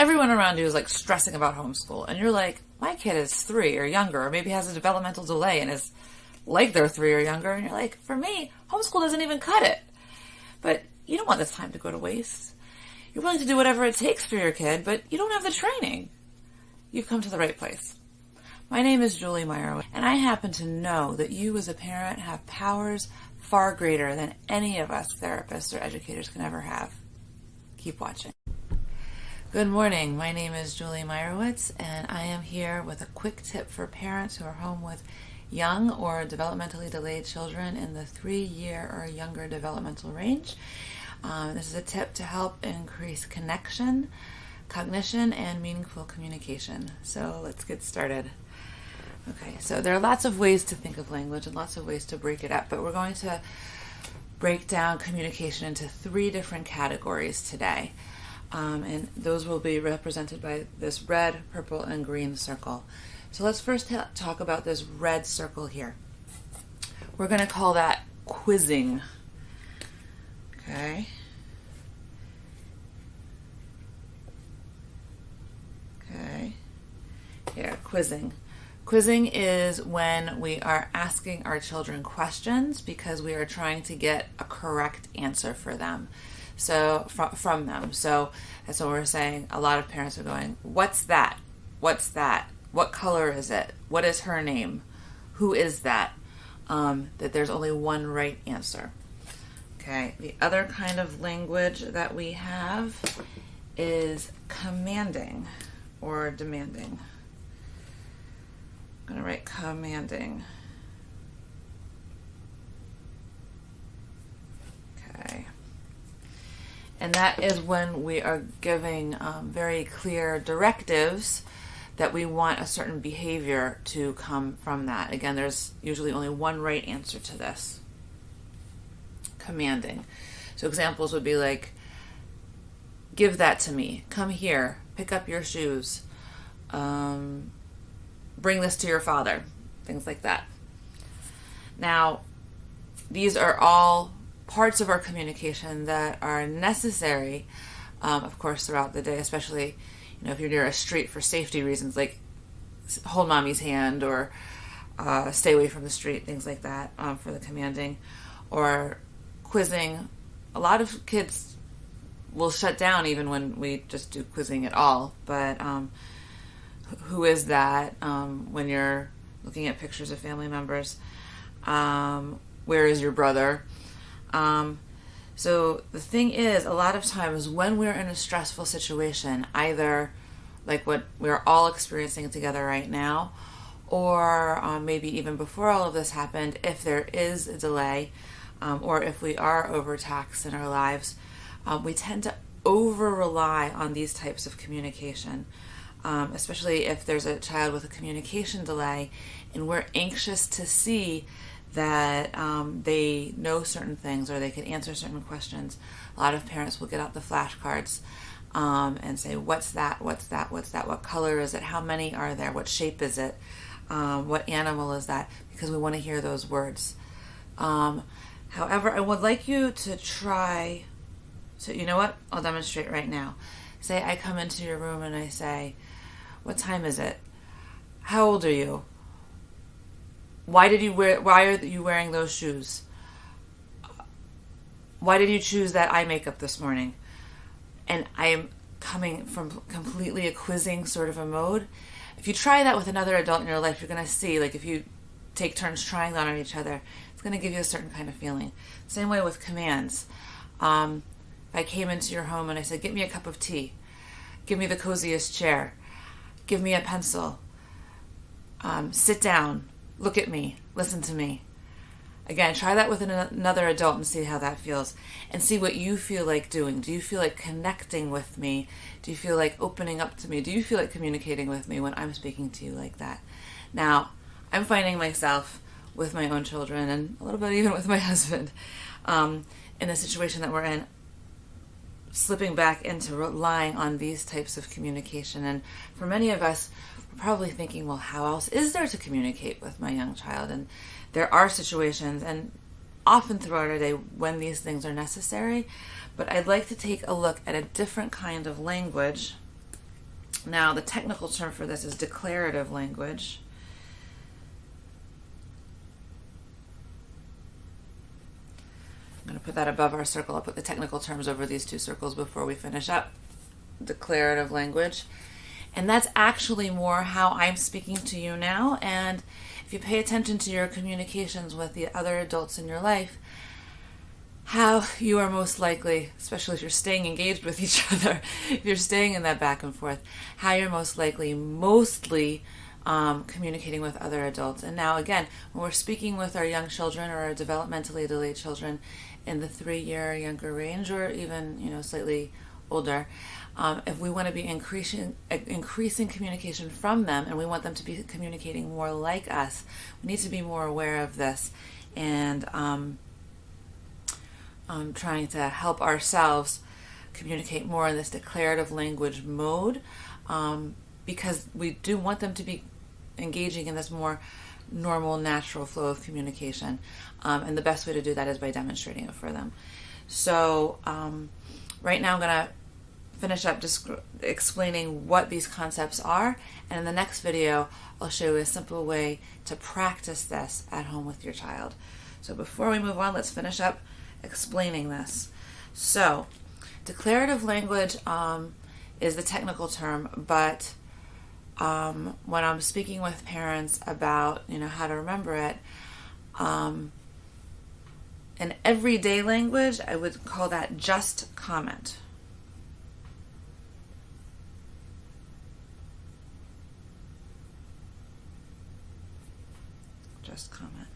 everyone around you is like stressing about homeschool, and you're like, my kid is 3 or younger, or maybe has a developmental delay and is like they're 3 or younger, and you're like, for me, homeschool doesn't even cut it. But you don't want this time to go to waste. You're willing to do whatever it takes for your kid, but you don't have the training. You've come to the right place. My name is Julie Meyerowitz, and I happen to know that you as a parent have powers far greater than any of us therapists or educators can ever have. Keep watching. Good morning. My name is Julie Meyerowitz, and I am here with a quick tip for parents who are home with young or developmentally delayed children in the 3-year or younger developmental range. This is a tip to help increase connection, cognition, and meaningful communication. So let's get started. Okay, so there are lots of ways to think of language and lots of ways to break it up, but we're going to break down communication into 3 different categories today. And those will be represented by this red, purple, and green circle. So let's first talk about this red circle here. We're going to call that quizzing. Okay. Here, quizzing. Quizzing is when we are asking our children questions because we are trying to get a correct answer for them. So from them. So that's what we're saying. A lot of parents are going, what's that? What's that? What color is it? What is her name? Who is that? That there's only one right answer. Okay. The other kind of language that we have is commanding or demanding. I'm going to write commanding. Okay. And that is when we are giving very clear directives that we want a certain behavior to come from that. Again, there's usually only one right answer to this. Commanding. So examples would be like, give that to me. Come here. Pick up your shoes. Bring this to your father. Things like that. Now, these are all parts of our communication that are necessary, of course, throughout the day, especially, if you're near a street for safety reasons, like hold mommy's hand or stay away from the street, things like that, for the commanding. Or quizzing. A lot of kids will shut down even when we just do quizzing at all, but who is that? When you're looking at pictures of family members, where is your brother? So the thing is, a lot of times when we're in a stressful situation, either like what we're all experiencing together right now, or maybe even before all of this happened, if there is a delay, or if we are overtaxed in our lives, we tend to over-rely on these types of communication, especially if there's a child with a communication delay and we're anxious to see that they know certain things or they can answer certain questions. A lot of parents will get out the flashcards and say, what's that, what's that, what's that, what color is it, how many are there, what shape is it, what animal is that, because we want to hear those words. However, I would like you to try, so you know what, I'll demonstrate right now. Say I come into your room and I say, what time is it? How old are you? Why are you wearing those shoes? Why did you choose that eye makeup this morning? And I am coming from completely a quizzing sort of a mode. If you try that with another adult in your life, you're going to see, like if you take turns trying that on each other, it's going to give you a certain kind of feeling. Same way with commands. If I came into your home and I said, get me a cup of tea, give me the coziest chair, give me a pencil, sit down, look at me, listen to me. Again, try that with another adult and see how that feels. And see what you feel like doing. Do you feel like connecting with me? Do you feel like opening up to me? Do you feel like communicating with me when I'm speaking to you like that? Now, I'm finding myself with my own children and a little bit even with my husband in the situation that we're in, slipping back into relying on these types of communication. And for many of us, we're probably thinking, well, how else is there to communicate with my young child? And there are situations, and often throughout our day, when these things are necessary. But I'd like to take a look at a different kind of language Now, the technical term for this is declarative language. I'm going to put that above our circle. I'll put the technical terms over these two circles before we finish up. Declarative language. And that's actually more how I'm speaking to you now. And if you pay attention to your communications with the other adults in your life, how you are most likely, especially if you're staying engaged with each other, if you're staying in that back and forth, how you're most likely mostly communicating with other adults. And now again, when we're speaking with our young children or our developmentally delayed children in the 3-year younger range, or even slightly older, if we want to be increasing communication from them, and we want them to be communicating more like us, we need to be more aware of this, and trying to help ourselves communicate more in this declarative language mode, because we do want them to be engaging in this more normal, natural flow of communication. And the best way to do that is by demonstrating it for them. So right now I'm going to finish up just explaining what these concepts are. And in the next video, I'll show you a simple way to practice this at home with your child. So before we move on, let's finish up explaining this. So declarative language is the technical term, but when I'm speaking with parents about how to remember it, in everyday language, I would call that just comment. Just comment.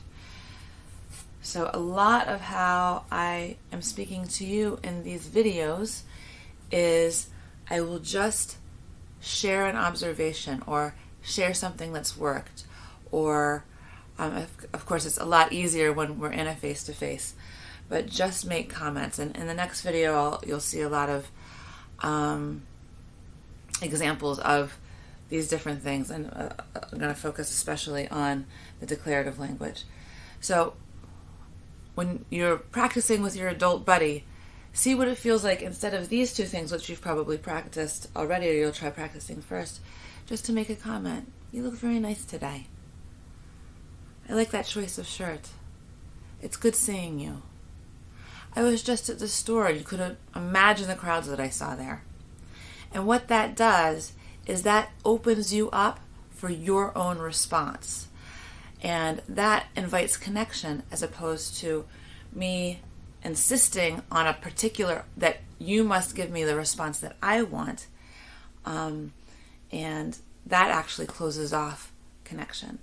So a lot of how I am speaking to you in these videos is I will just share an observation or share something that's worked, or of course it's a lot easier when we're in a face-to-face, but just make comments. And in the next video you'll see a lot of examples of these different things, and I'm going to focus especially on the declarative language. So when you're practicing with your adult buddy, see what it feels like instead of these two things, which you've probably practiced already or you'll try practicing first, just to make a comment. You look very nice today. I like that choice of shirt. It's good seeing you. I was just at the store. You could imagine the crowds that I saw there. And what that does is that opens you up for your own response. And that invites connection, as opposed to me insisting on a particular, that you must give me the response that I want. And that actually closes off connection.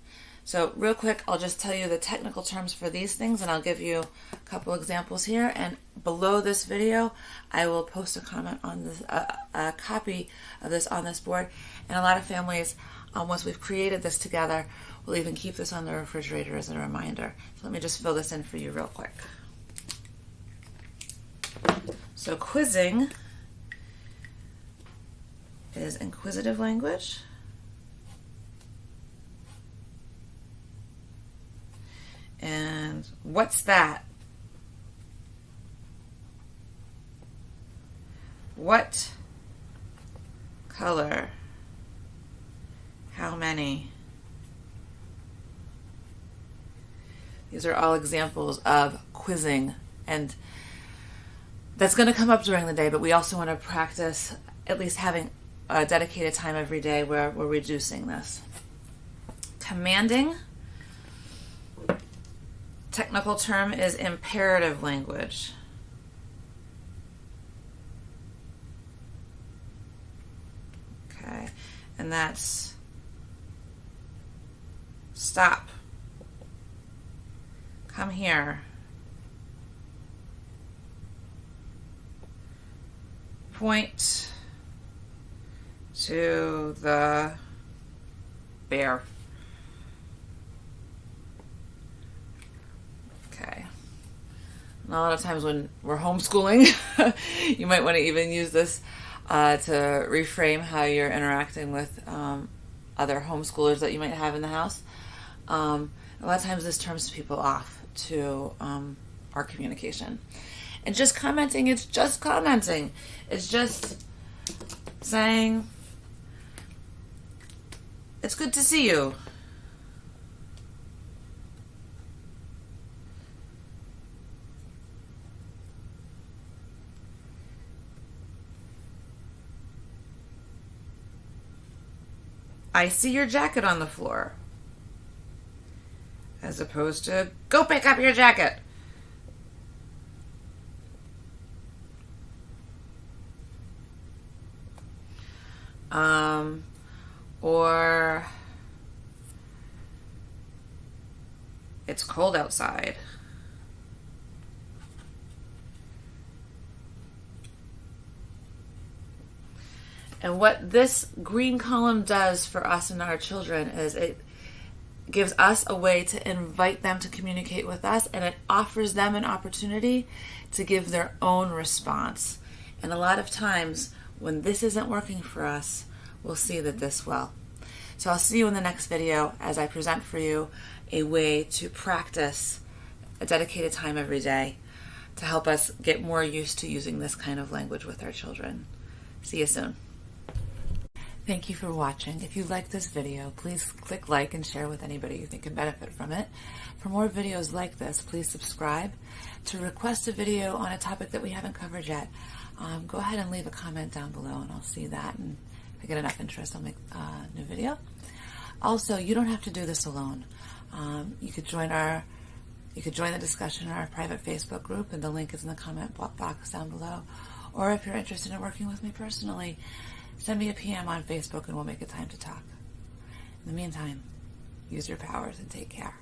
So real quick, I'll just tell you the technical terms for these things, and I'll give you a couple examples here. And below this video, I will post a comment on this, a copy of this on this board. And a lot of families, once we've created this together, will even keep this on the refrigerator as a reminder. So let me just fill this in for you real quick. So quizzing is inquisitive language. And what's that? What color? How many? These are all examples of quizzing, and that's going to come up during the day, but we also want to practice at least having a dedicated time every day where we're reducing this. Commanding, technical term is imperative language. Okay, and that's stop. Come here. Point to the bear. Okay. And a lot of times when we're homeschooling, you might want to even use this to reframe how you're interacting with other homeschoolers that you might have in the house. A lot of times this turns people off to our communication. And just commenting, it's just commenting. It's just saying, It's good to see you. I see your jacket on the floor. As opposed to, go pick up your jacket. Or it's cold outside. And what this green column does for us and our children is it gives us a way to invite them to communicate with us, and it offers them an opportunity to give their own response. And a lot of times when this isn't working for us, we'll see that this will. So I'll see you in the next video as I present for you a way to practice a dedicated time every day to help us get more used to using this kind of language with our children. See you soon. Thank you for watching. If you like this video, please click like and share with anybody you think can benefit from it. For more videos like this, please subscribe. To request a video on a topic that we haven't covered yet, go ahead and leave a comment down below and I'll see that, and if I get enough interest, I'll make a new video. Also, you don't have to do this alone. You could join the discussion in our private Facebook group, and the link is in the comment box down below. Or if you're interested in working with me personally, send me a PM on Facebook and we'll make a time to talk. In the meantime, use your powers and take care.